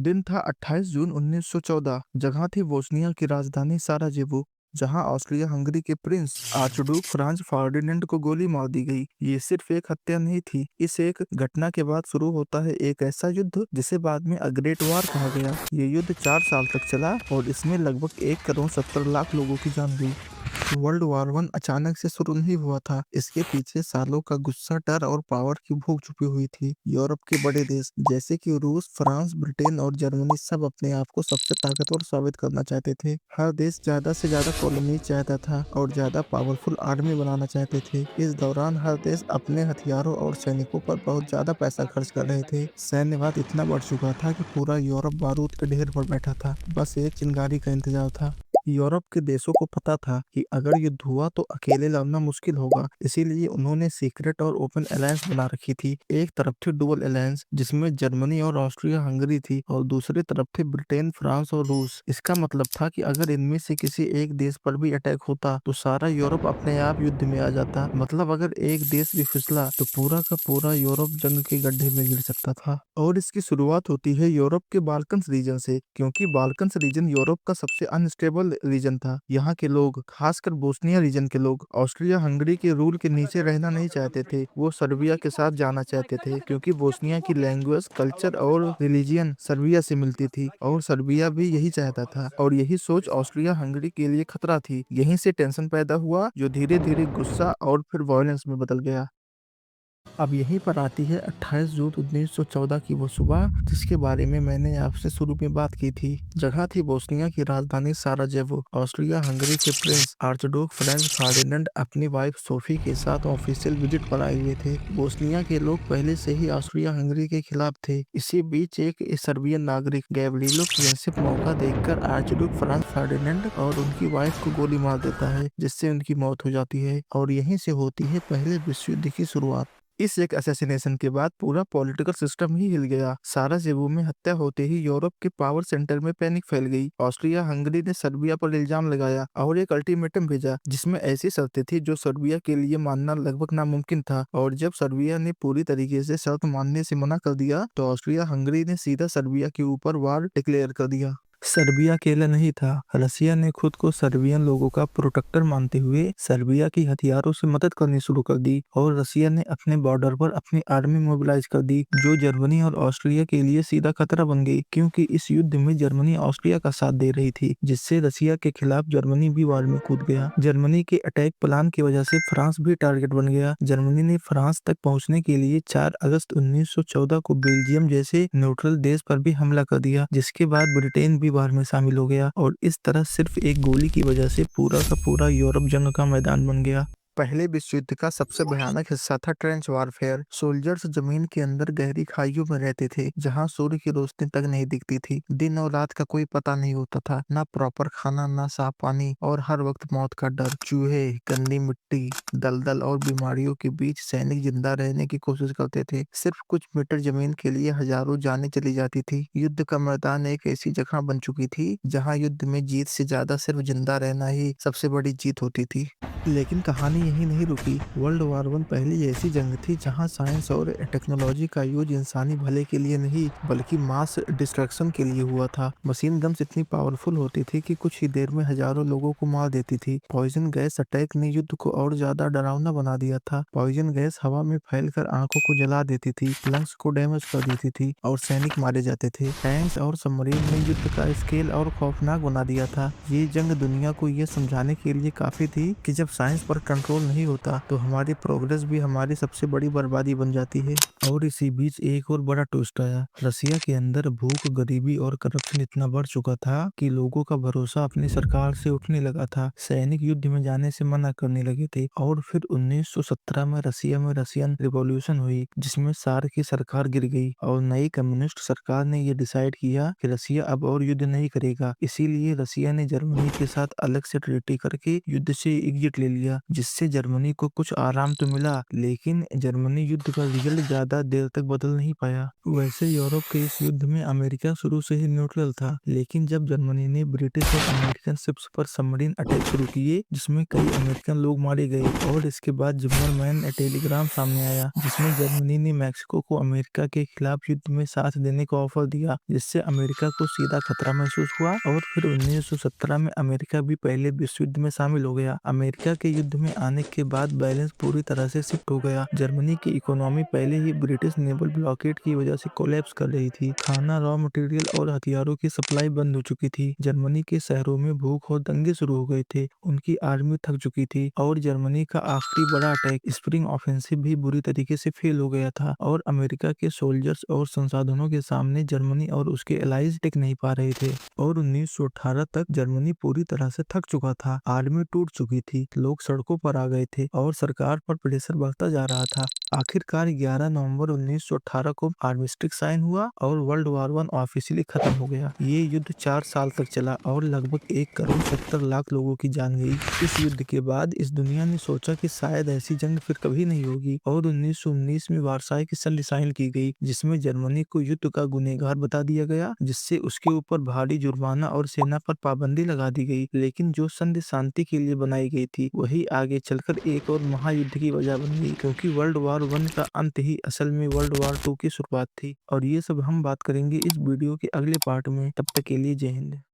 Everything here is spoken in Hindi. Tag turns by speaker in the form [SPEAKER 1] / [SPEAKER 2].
[SPEAKER 1] दिन था 28 जून 1914। जगह थी बोस्निया की राजधानी साराजेवो, जहां ऑस्ट्रिया हंगरी के प्रिंस आर्चड्यूक फ्रांज फर्डिनेंड को गोली मार दी गई। ये सिर्फ एक हत्या नहीं थी। इस एक घटना के बाद शुरू होता है एक ऐसा युद्ध जिसे बाद में ग्रेट वार कहा गया। ये युद्ध 4 साल तक चला और इसमें लगभग 1 करोड़ 70 लाख लोगों की जान गई। वर्ल्ड वॉर वन अचानक से शुरू नहीं हुआ था। इसके पीछे सालों का गुस्सा, डर और पावर की भूख छुपी हुई थी। यूरोप के बड़े देश जैसे कि रूस, फ्रांस, ब्रिटेन और जर्मनी सब अपने आप को सबसे ताकतवर साबित करना चाहते थे। हर देश ज्यादा से ज्यादा कॉलोनी चाहता था और ज्यादा पावरफुल आर्मी बनाना चाहते थे। इस दौरान हर देश अपने हथियारों और सैनिकों पर बहुत ज्यादा पैसा खर्च कर रहे थे। सैन्यवाद इतना बढ़ चुका था कि पूरा यूरोप बारूद के ढेर पर बैठा था। बस एक चिंगारी का इंतजार था। यूरोप के देशों को पता था कि अगर युद्ध हुआ तो अकेले लड़ना मुश्किल होगा। इसीलिए उन्होंने सीक्रेट और ओपन अलायंस बना रखी थी। एक तरफ थी डुअल अलायंस जिसमें जर्मनी और ऑस्ट्रिया हंगरी थी और दूसरी तरफ थे ब्रिटेन, फ्रांस और रूस। इसका मतलब था कि अगर इनमें से किसी एक देश पर भी अटैक होता तो सारा यूरोप अपने आप युद्ध में आ जाता। मतलब अगर एक देश भी फिसला तो पूरा का पूरा यूरोप जंग के गड्ढे में गिर सकता था। और इसकी शुरुआत होती है यूरोप के बाल्कन्स रीजन से, क्योंकि बाल्कन्स रीजन यूरोप का सबसे अनस्टेबल रीजन था। यहाँ के लोग, खासकर बोस्निया रीजन के लोग, ऑस्ट्रिया हंगरी के रूल के नीचे रहना नहीं चाहते थे। वो सर्बिया के साथ जाना चाहते थे क्योंकि बोस्निया की लैंग्वेज, कल्चर और रिलीजियन सर्बिया से मिलती थी और सर्बिया भी यही चाहता था। और यही सोच ऑस्ट्रिया हंगरी के लिए खतरा थी। यहीं से टेंशन पैदा हुआ जो धीरे धीरे गुस्सा और फिर वायलेंस में बदल गया। अब यहीं पर आती है 28 जून 1914 की वो सुबह जिसके बारे में मैंने आपसे शुरू में बात की थी। जगह थी बोस्निया की राजधानी साराजेवो। ऑस्ट्रिया हंगरी के प्रिंस आर्चड्यूक फ्रांज फर्डिनेंड अपनी वाइफ सोफी के साथ ऑफिशियल विजिट पर आए हुए थे। बोस्निया के लोग पहले से ही ऑस्ट्रिया हंगरी के खिलाफ थे। इसी बीच एक सर्बियन नागरिक गैवरीलो प्रिंसिप मौका देखकर आर्चड्यूक फ्रांज फर्डिनेंड और उनकी वाइफ को गोली मार देता है, जिससे उनकी मौत हो जाती है। और यहीं से होती है पहले विश्व युद्ध की शुरुआत। इस एक असैसिनेशन के बाद पूरा पॉलिटिकल सिस्टम ही हिल गया। साराजेवो में हत्या होते ही यूरोप के पावर सेंटर में पैनिक फैल गई। ऑस्ट्रिया हंगरी ने सर्बिया पर इल्जाम लगाया और एक अल्टीमेटम भेजा जिसमें ऐसी शर्तें थी जो सर्बिया के लिए मानना लगभग नामुमकिन था। और जब सर्बिया ने पूरी तरीके से शर्त मानने से मना कर दिया तो ऑस्ट्रिया हंगरी ने सीधा सर्बिया के ऊपर वार डिक्लेयर कर दिया। सर्बिया अकेला नहीं था। रसिया ने खुद को सर्बियन लोगों का प्रोटेक्टर मानते हुए सर्बिया की हथियारों से मदद करनी शुरू कर दी और रसिया ने अपने बॉर्डर पर अपनी आर्मी मोबिलाइज कर दी, जो जर्मनी और ऑस्ट्रिया के लिए सीधा खतरा बन गई। क्योंकि इस युद्ध में जर्मनी ऑस्ट्रिया का साथ दे रही थी, जिससे रसिया के खिलाफ जर्मनी भी वार में कूद गया। जर्मनी के अटैक प्लान की वजह से फ्रांस भी टारगेट बन गया। जर्मनी ने फ्रांस तक पहुंचने के लिए 4 अगस्त 1914 को बेल्जियम जैसे न्यूट्रल देश पर भी हमला कर दिया, जिसके बाद ब्रिटेन भी वार में शामिल हो गया और इस तरह सिर्फ एक गोली की वजह से पूरा का पूरा यूरोप जंग का मैदान बन गया। पहले विश्व युद्ध का सबसे भयानक हिस्सा था ट्रेंच वारफेयर। सोल्जर्स जमीन के अंदर गहरी खाइयों में रहते थे जहां सूर्य की रोशनी तक नहीं दिखती थी। दिन और रात का कोई पता नहीं होता था, ना प्रॉपर खाना, ना साफ पानी और हर वक्त मौत का डर। चूहे, गंदी मिट्टी, दलदल और बीमारियों के बीच सैनिक जिंदा रहने की कोशिश करते थे। सिर्फ कुछ मीटर जमीन के लिए हजारों जानें चली जाती थी। युद्ध का मैदान एक ऐसी जगह बन चुकी थी जहां युद्ध में जीत से ज्यादा सिर्फ जिंदा रहना ही सबसे बड़ी जीत होती थी। लेकिन कहानी यहीं नहीं रुकी। वर्ल्ड वॉर वन पहली ऐसी जंग थी जहां साइंस और टेक्नोलॉजी का यूज इंसानी भले के लिए नहीं बल्कि मास डिस्ट्रक्शन के लिए हुआ था। मशीन गन्स इतनी पावरफुल होती थी कि कुछ ही देर में हजारों लोगों को मार देती थी। पॉइजन गैस अटैक ने युद्ध को और ज्यादा डरावना बना दिया था। पॉइजन गैस हवा में फैलकर आंखों को जला देती थी, लंग्स को डैमेज कर देती थी और सैनिक मारे जाते थे। टैंक्स और सबमरीन ने युद्ध का स्केल और खौफनाक बना दिया था। ये जंग दुनिया को ये समझाने के लिए काफी थी कि जब साइंस पर कंट्रोल नहीं होता तो हमारी प्रोग्रेस भी हमारी सबसे बड़ी बर्बादी बन जाती है। और इसी बीच एक और बड़ा ट्विस्ट आया। रसिया के अंदर भूख, गरीबी और करप्शन इतना बढ़ चुका था कि लोगों का भरोसा अपनी सरकार से उठने लगा था। सैनिक युद्ध में जाने से मना करने लगे थे। और फिर 1917 में रसिया में रसियन रिवॉल्यूशन हुई जिसमें सार की सरकार गिर गई और नई कम्युनिस्ट सरकार ने ये डिसाइड किया कि रसिया अब और युद्ध नहीं करेगा। इसीलिए रसिया ने जर्मनी के साथ अलग से ट्रीटी करके युद्ध से एग्जिट ले लिया, जिससे इससे जर्मनी को कुछ आराम तो मिला, लेकिन जर्मनी युद्ध का रिजल्ट ज्यादा देर तक बदल नहीं पाया। वैसे यूरोप के इस युद्ध में अमेरिका शुरू से ही न्यूट्रल था, लेकिन जब जर्मनी ने ब्रिटिश और अमेरिकन शिप्स पर सबमरीन अटैक शुरू किए, जिसमें कई अमेरिकन लोग मारे गए, और इसके बाद जिम्मरमैन टेलीग्राम सामने आया, जिसमें जर्मनी ने मैक्सिको को अमेरिका के खिलाफ युद्ध में साथ देने का ऑफर दिया, जिससे अमेरिका को सीधा खतरा महसूस हुआ। और फिर 1917 में अमेरिका भी पहले विश्व युद्ध में शामिल हो गया। अमेरिका के युद्ध में आने के बाद बैलेंस पूरी तरह से शिफ्ट हो गया। जर्मनी की इकोनॉमी पहले ही ब्रिटिश नेवल ब्लॉकेड की वजह से कोलैप्स कर रही थी। खाना, रॉ मटेरियल और हथियारों की सप्लाई बंद हो चुकी थी। जर्मनी के शहरों में भूख और दंगे शुरू हो गए थे। उनकी आर्मी थक चुकी थी और जर्मनी का आखिरी बड़ा अटैक स्प्रिंग ऑफेंसिव भी बुरी तरीके से फेल हो गया था और अमेरिका के सोल्जर्स और संसाधनों के सामने जर्मनी और उसके एलाइज टिक नहीं पा रहे थे। और 1918 तक जर्मनी पूरी तरह से थक चुका था। आर्मी टूट चुकी थी, लोग सड़कों पर आ गए थे और सरकार पर प्रेशर बढ़ता जा रहा था। आखिरकार 11 नवंबर 1918 को आर्मिस्टिस साइन हुआ और वर्ल्ड वॉर 1 ऑफिशियली खत्म हो गया। ये युद्ध 4 साल तक चला और लगभग 1 करोड़ 70 लाख लोगों की जान गई। इस युद्ध के बाद इस दुनिया ने सोचा कि शायद ऐसी जंग फिर कभी नहीं होगी और 1919 में वार्साई की संधि साइन की गई, जिसमें जर्मनी को युद्ध का गुनहगार बता दिया गया, जिससे उसके ऊपर भारी जुर्माना और सेना पर पाबंदी लगा दी गई। लेकिन जो संधि शांति के लिए बनाई गई थी, वही आगे चलकर एक और महायुद्ध की वजह बन गई, क्योंकि वर्ल्ड वॉर 1 का अंत ही असल में वर्ल्ड वॉर 2 की शुरुआत थी। और ये सब हम बात करेंगे इस वीडियो के अगले पार्ट में। तब तक के लिए जय हिंद।